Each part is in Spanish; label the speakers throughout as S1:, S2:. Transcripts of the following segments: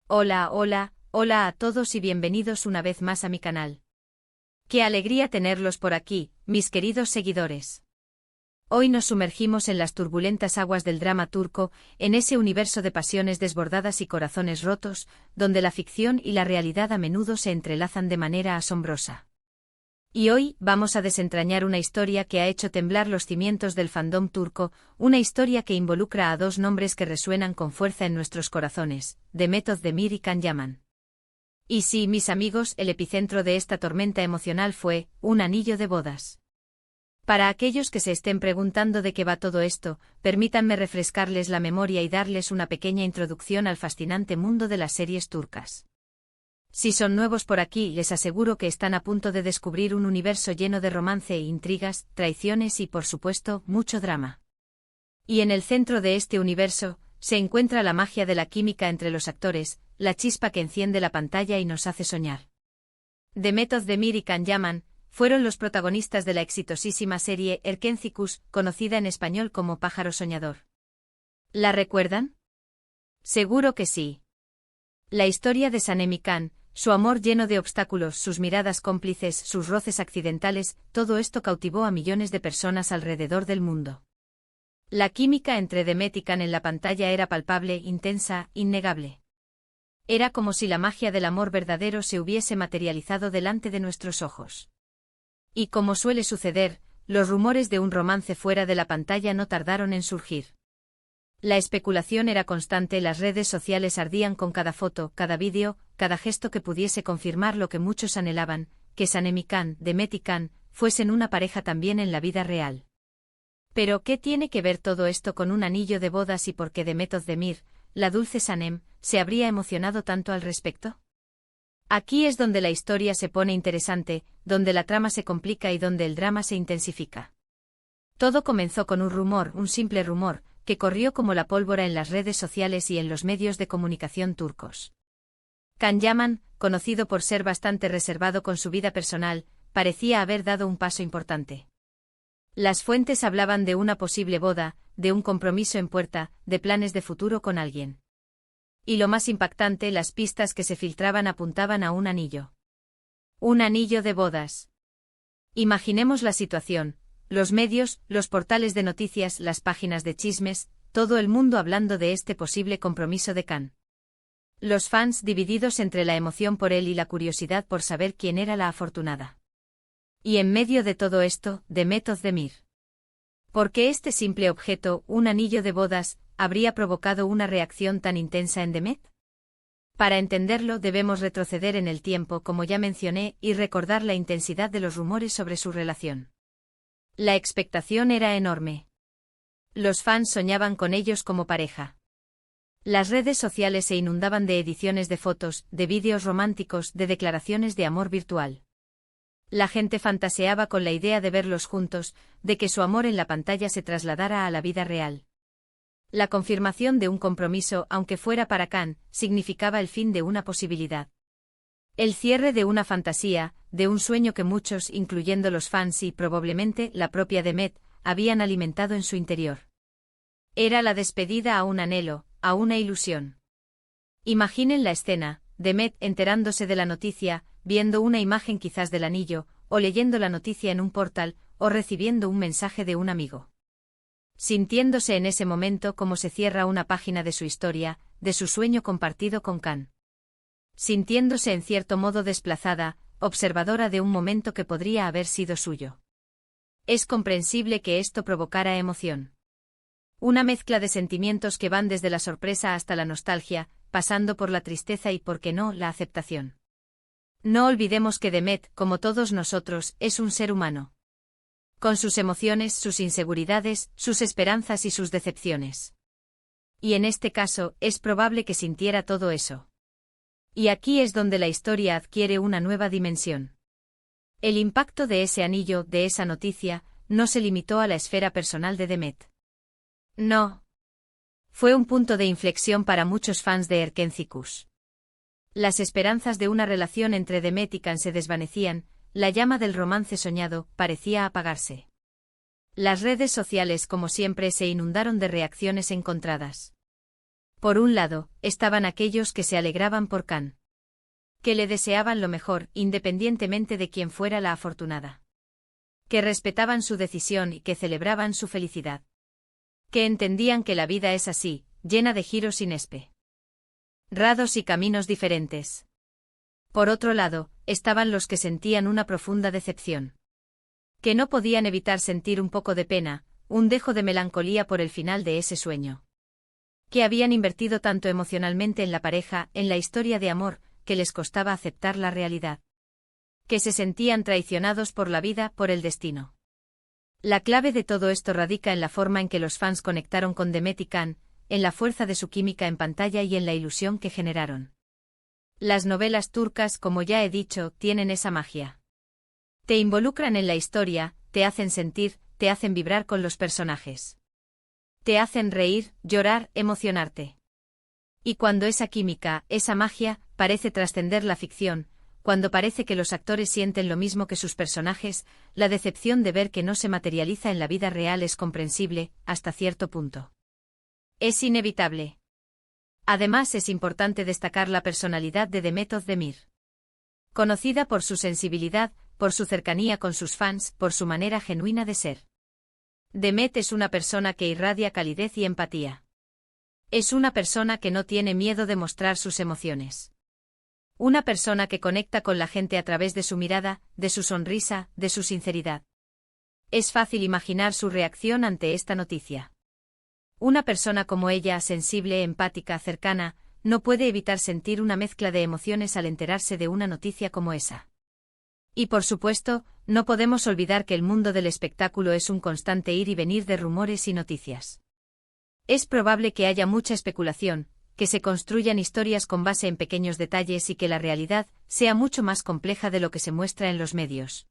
S1: Hola, hola, hola a todos y bienvenidos una vez más a mi canal. Qué alegría tenerlos por aquí, mis queridos seguidores. Hoy nos sumergimos en las turbulentas aguas del drama turco, en ese universo de pasiones desbordadas y corazones rotos, donde la ficción y la realidad a menudo se entrelazan de manera asombrosa. Y hoy vamos a desentrañar una historia que ha hecho temblar los cimientos del fandom turco, una historia que involucra a dos nombres que resuenan con fuerza en nuestros corazones, Demet Özdemir y Can Yaman. Y sí, mis amigos, el epicentro de esta tormenta emocional fue un anillo de bodas. Para aquellos que se estén preguntando de qué va todo esto, permítanme refrescarles la memoria y darles una pequeña introducción al fascinante mundo de las series turcas. Si son nuevos por aquí, les aseguro que están a punto de descubrir un universo lleno de romance e intrigas, traiciones y, por supuesto, mucho drama. Y en el centro de este universo, se encuentra la magia de la química entre los actores, la chispa que enciende la pantalla y nos hace soñar. Demet Özdemir y Can Yaman fueron los protagonistas de la exitosísima serie Erkencikus, conocida en español como Pájaro Soñador. ¿La recuerdan? Seguro que sí. La historia de Sanem y Can, su amor lleno de obstáculos, sus miradas cómplices, sus roces accidentales, todo esto cautivó a millones de personas alrededor del mundo. La química entre Demet y Can en la pantalla era palpable, intensa, innegable. Era como si la magia del amor verdadero se hubiese materializado delante de nuestros ojos. Y como suele suceder, los rumores de un romance fuera de la pantalla no tardaron en surgir. La especulación era constante, las redes sociales ardían con cada foto, cada vídeo, cada gesto que pudiese confirmar lo que muchos anhelaban, que Sanem y Can, Demet y Can, fuesen una pareja también en la vida real. Pero, ¿qué tiene que ver todo esto con un anillo de bodas y por qué Demet Özdemir, la dulce Sanem, se habría emocionado tanto al respecto? Aquí es donde la historia se pone interesante, donde la trama se complica y donde el drama se intensifica. Todo comenzó con un rumor, un simple rumor, que corrió como la pólvora en las redes sociales y en los medios de comunicación turcos. Can Yaman, conocido por ser bastante reservado con su vida personal, parecía haber dado un paso importante. Las fuentes hablaban de una posible boda, de un compromiso en puerta, de planes de futuro con alguien. Y lo más impactante, las pistas que se filtraban apuntaban a un anillo. Un anillo de bodas. Imaginemos la situación. Los medios, los portales de noticias, las páginas de chismes, todo el mundo hablando de este posible compromiso de Can. Los fans divididos entre la emoción por él y la curiosidad por saber quién era la afortunada. Y en medio de todo esto, Demet Özdemir. ¿Por qué este simple objeto, un anillo de bodas, habría provocado una reacción tan intensa en Demet? Para entenderlo debemos retroceder en el tiempo, como ya mencioné, y recordar la intensidad de los rumores sobre su relación. La expectación era enorme. Los fans soñaban con ellos como pareja. Las redes sociales se inundaban de ediciones de fotos, de vídeos románticos, de declaraciones de amor virtual. La gente fantaseaba con la idea de verlos juntos, de que su amor en la pantalla se trasladara a la vida real. La confirmación de un compromiso, aunque fuera para Can, significaba el fin de una posibilidad. El cierre de una fantasía, de un sueño que muchos, incluyendo los fans y probablemente la propia Demet, habían alimentado en su interior. Era la despedida a un anhelo, a una ilusión. Imaginen la escena, Demet enterándose de la noticia, viendo una imagen quizás del anillo, o leyendo la noticia en un portal, o recibiendo un mensaje de un amigo. Sintiéndose en ese momento como se cierra una página de su historia, de su sueño compartido con Can. Sintiéndose en cierto modo desplazada, observadora de un momento que podría haber sido suyo. Es comprensible que esto provocara emoción. Una mezcla de sentimientos que van desde la sorpresa hasta la nostalgia, pasando por la tristeza y, por qué no, la aceptación. No olvidemos que Demet, como todos nosotros, es un ser humano. Con sus emociones, sus inseguridades, sus esperanzas y sus decepciones. Y en este caso, es probable que sintiera todo eso. Y aquí es donde la historia adquiere una nueva dimensión. El impacto de ese anillo, de esa noticia, no se limitó a la esfera personal de Demet. No. Fue un punto de inflexión para muchos fans de Erkencikus. Las esperanzas de una relación entre Demet y Can se desvanecían, la llama del romance soñado parecía apagarse. Las redes sociales, como siempre, se inundaron de reacciones encontradas. Por un lado, estaban aquellos que se alegraban por Can, que le deseaban lo mejor, independientemente de quién fuera la afortunada, que respetaban su decisión y que celebraban su felicidad, que entendían que la vida es así, llena de giros inesperados y caminos diferentes. Por otro lado, estaban los que sentían una profunda decepción, que no podían evitar sentir un poco de pena, un dejo de melancolía por el final de ese sueño, que habían invertido tanto emocionalmente en la pareja, en la historia de amor, que les costaba aceptar la realidad, que se sentían traicionados por la vida, por el destino. La clave de todo esto radica en la forma en que los fans conectaron con Demet y Can, en la fuerza de su química en pantalla y en la ilusión que generaron. Las novelas turcas, como ya he dicho, tienen esa magia. Te involucran en la historia, te hacen sentir, te hacen vibrar con los personajes. Te hacen reír, llorar, emocionarte. Y cuando esa química, esa magia, parece trascender la ficción, cuando parece que los actores sienten lo mismo que sus personajes, la decepción de ver que no se materializa en la vida real es comprensible, hasta cierto punto. Es inevitable. Además es importante destacar la personalidad de Demet Özdemir. Conocida por su sensibilidad, por su cercanía con sus fans, por su manera genuina de ser. Demet es una persona que irradia calidez y empatía. Es una persona que no tiene miedo de mostrar sus emociones. Una persona que conecta con la gente a través de su mirada, de su sonrisa, de su sinceridad. Es fácil imaginar su reacción ante esta noticia. Una persona como ella, sensible, empática, cercana, no puede evitar sentir una mezcla de emociones al enterarse de una noticia como esa. Y por supuesto, no podemos olvidar que el mundo del espectáculo es un constante ir y venir de rumores y noticias. Es probable que haya mucha especulación, que se construyan historias con base en pequeños detalles y que la realidad sea mucho más compleja de lo que se muestra en los medios.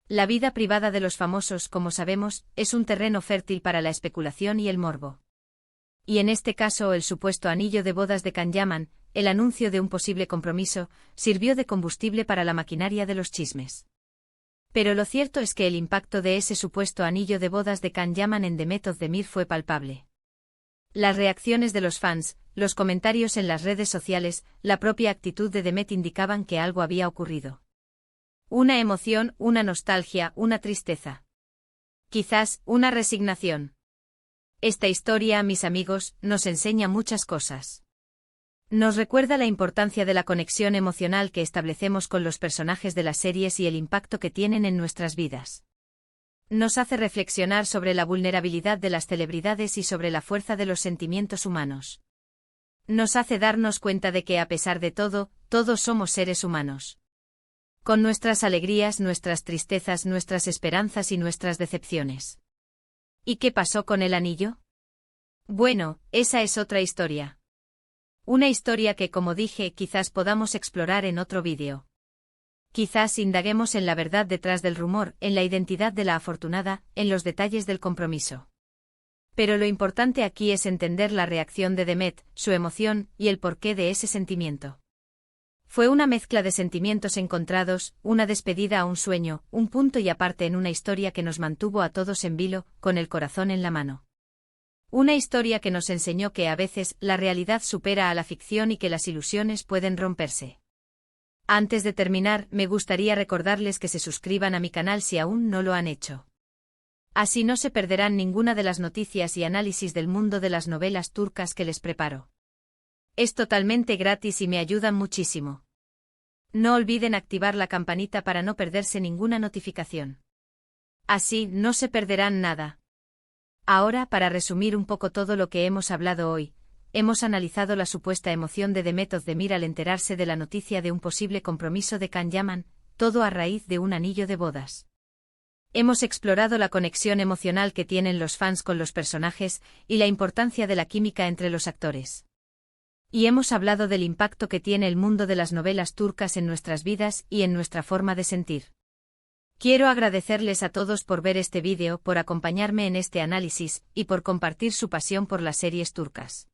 S1: La vida privada de los famosos, como sabemos, es un terreno fértil para la especulación y el morbo. Y en este caso el supuesto anillo de bodas de Can Yaman, el anuncio de un posible compromiso, sirvió de combustible para la maquinaria de los chismes. Pero lo cierto es que el impacto de ese supuesto anillo de bodas de Can Yaman en Demet Özdemir fue palpable. Las reacciones de los fans, los comentarios en las redes sociales, la propia actitud de Demet indicaban que algo había ocurrido. Una emoción, una nostalgia, una tristeza. Quizás, una resignación. Esta historia, mis amigos, nos enseña muchas cosas. Nos recuerda la importancia de la conexión emocional que establecemos con los personajes de las series y el impacto que tienen en nuestras vidas. Nos hace reflexionar sobre la vulnerabilidad de las celebridades y sobre la fuerza de los sentimientos humanos. Nos hace darnos cuenta de que a pesar de todo, todos somos seres humanos. Con nuestras alegrías, nuestras tristezas, nuestras esperanzas y nuestras decepciones. ¿Y qué pasó con el anillo? Bueno, esa es otra historia. Una historia que, como dije, quizás podamos explorar en otro vídeo. Quizás indaguemos en la verdad detrás del rumor, en la identidad de la afortunada, en los detalles del compromiso. Pero lo importante aquí es entender la reacción de Demet, su emoción, y el porqué de ese sentimiento. Fue una mezcla de sentimientos encontrados, una despedida a un sueño, un punto y aparte en una historia que nos mantuvo a todos en vilo, con el corazón en la mano. Una historia que nos enseñó que a veces la realidad supera a la ficción y que las ilusiones pueden romperse. Antes de terminar, me gustaría recordarles que se suscriban a mi canal si aún no lo han hecho. Así no se perderán ninguna de las noticias y análisis del mundo de las novelas turcas que les preparo. Es totalmente gratis y me ayudan muchísimo. No olviden activar la campanita para no perderse ninguna notificación. Así no se perderán nada. Ahora, para resumir un poco todo lo que hemos hablado hoy, hemos analizado la supuesta emoción de Demet Özdemir al enterarse de la noticia de un posible compromiso de Can Yaman, todo a raíz de un anillo de bodas. Hemos explorado la conexión emocional que tienen los fans con los personajes y la importancia de la química entre los actores. Y hemos hablado del impacto que tiene el mundo de las novelas turcas en nuestras vidas y en nuestra forma de sentir. Quiero agradecerles a todos por ver este vídeo, por acompañarme en este análisis, y por compartir su pasión por las series turcas.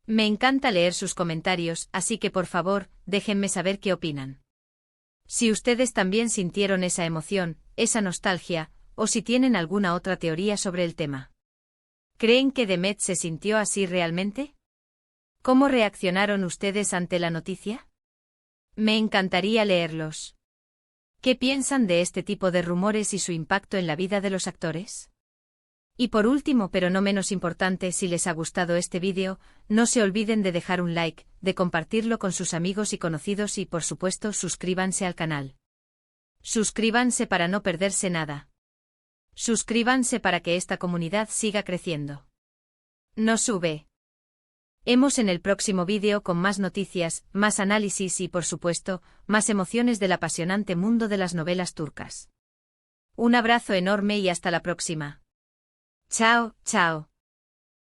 S1: Me encanta leer sus comentarios, así que por favor, déjenme saber qué opinan. Si ustedes también sintieron esa emoción, esa nostalgia, o si tienen alguna otra teoría sobre el tema. ¿Creen que Demet se sintió así realmente? ¿Cómo reaccionaron ustedes ante la noticia? Me encantaría leerlos. ¿Qué piensan de este tipo de rumores y su impacto en la vida de los actores? Y por último, pero no menos importante, si les ha gustado este vídeo, no se olviden de dejar un like, de compartirlo con sus amigos y conocidos y, por supuesto, suscríbanse al canal. Suscríbanse para no perderse nada. Suscríbanse para que esta comunidad siga creciendo. Nos vemos en el próximo vídeo con más noticias, más análisis y, por supuesto, más emociones del apasionante mundo de las novelas turcas. Un abrazo enorme y hasta la próxima. Chao, chao.